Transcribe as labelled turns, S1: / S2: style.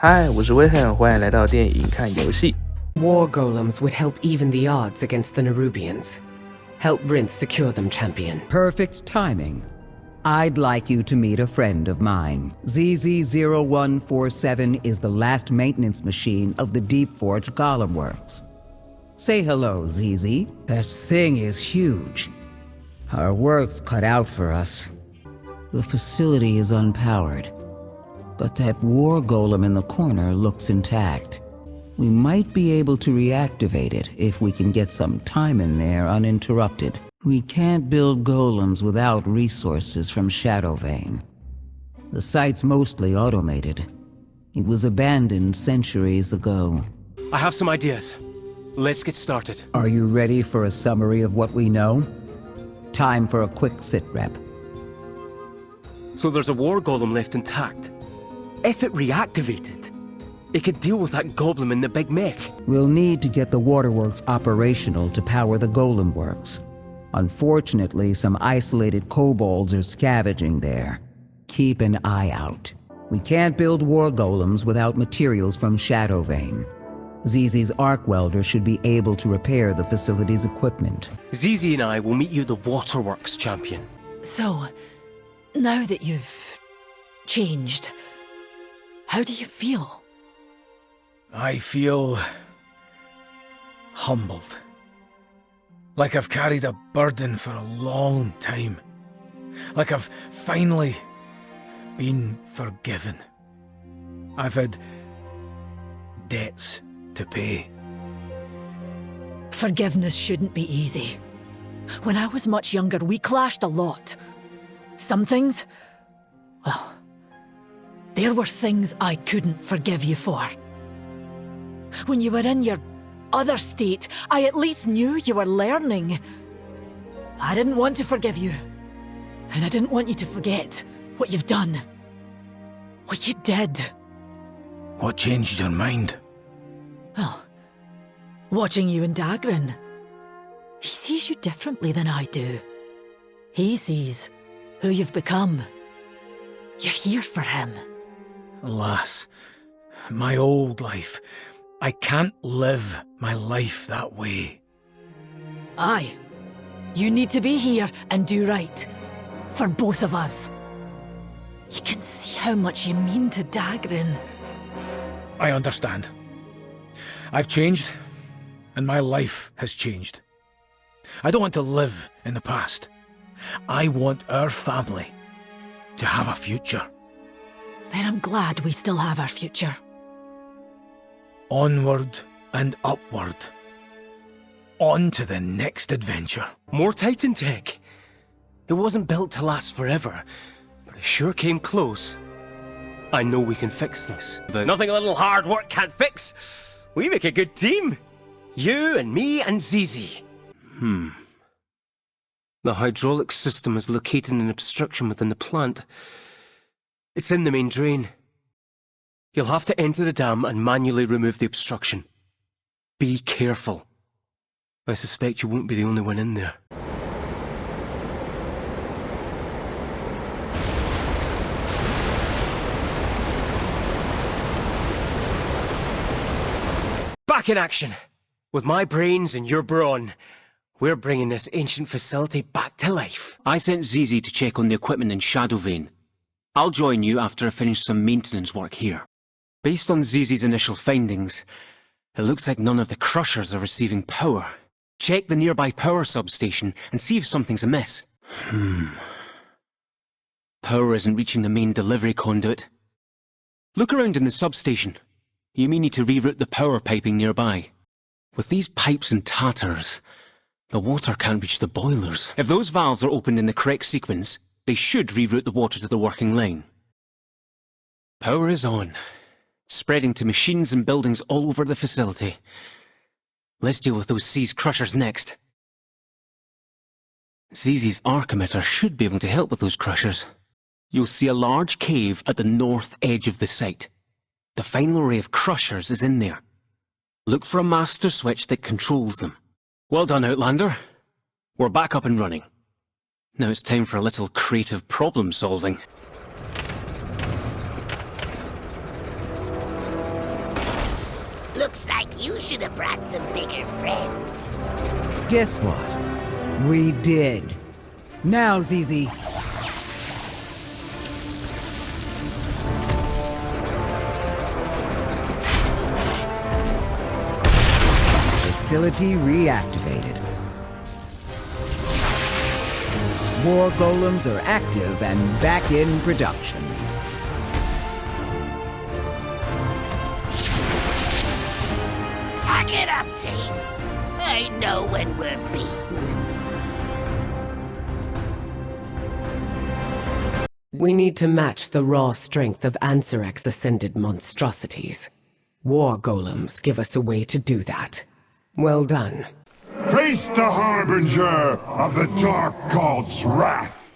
S1: 嗨，我是Wilhelm，欢迎来到电影看游戏。
S2: War golems would help even the odds against the Nerubians. Help Brinth secure them, champion.
S3: Perfect timing. I'd like you to meet a friend of mine. ZZ0147 is the last maintenance machine of the Deepforge Golem Works. Say hello, ZZ. That thing is huge. Our work's cut out for us. The facility is unpowered, but that war golem in the corner looks intact. We might be able to reactivate it if we can get some time in there uninterrupted. We can't build golems without resources from Shadowvane. The site's mostly automated. It was abandoned centuries ago.
S4: I have some ideas. Let's get started.
S3: Are you ready for a summary of what we know? Time for a quick sit-rep.
S4: So there's a war golem left intact. If it reactivated, it could deal with that goblin in the big mech.
S3: We'll need to get the waterworks operational to power the golem works. Unfortunately, some isolated kobolds are scavenging there. Keep an eye out. We can't build war golems without materials from Shadowvane. ZZ's arc welder should be able to repair the facility's equipment.
S4: ZZ and I will meet you at the waterworks, champion.
S5: So, now that you've changed, how do you feel?
S6: I feel humbled. Like I've carried a burden for a long time. Like I've finally been forgiven. I've had debts to pay.
S5: Forgiveness shouldn't be easy. When I was much younger, we clashed a lot. Some things, well, there were things I couldn't forgive you for. When you were in your other state, I at least knew you were learning. I didn't want to forgive you. And I didn't want you to forget what you've done. What you did.
S6: What changed your mind?
S5: Well, watching you and Dagran, he sees you differently than I do. He sees who you've become. You're here for him.
S6: Alas, my old life. I can't live my life that way.
S5: Aye. You need to be here and do right. For both of us. You can see how much you mean to Dagran.
S6: I understand. I've changed, and my life has changed. I don't want to live in the past. I want our family to have a future.
S5: Then I'm glad we still have our future.
S6: Onward and upward. On to the next adventure.
S4: More Titan tech. It wasn't built to last forever, but it sure came close. I know we can fix this, but nothing a little hard work can't fix. We make a good team. You and me and ZZ. The hydraulic system is located in an obstruction within the plant. It's in the main drain. You'll have to enter the dam and manually remove the obstruction. Be careful. I suspect you won't be the only one in there. Back in action! With my brains and your brawn, we're bringing this ancient facility back to life.
S7: I sent ZZ to check on the equipment in Shadowvane. I'll join you after I finish some maintenance work here. Based on ZZ's initial findings, it looks like none of the crushers are receiving power. Check the nearby power substation and see if something's amiss. Power isn't reaching the main delivery conduit. Look around in the substation. You may need to reroute the power piping nearby. With these pipes in tatters, the water can't reach the boilers. If those valves are opened in the correct sequence, they should reroute the water to the working line. Power is on, spreading to machines and buildings all over the facility. Let's deal with those seized crushers next. ZZ's arc emitter should be able to help with those crushers. You'll see a large cave at the north edge of the site. The final array of crushers is in there. Look for a master switch that controls them. Well done, Outlander. We're back up and running. Now it's time for a little creative problem solving.
S8: Looks like you should have brought some bigger friends.
S3: Guess what? We did. Now, ZZ. Facility reactivated. War golems are active and back in production.
S8: Pack it up, team. I know when we're beaten.
S2: We need to match the raw strength of Ansarek's ascended monstrosities. War golems give us a way to do that. Well done.
S9: Face the harbinger of the Dark God's wrath!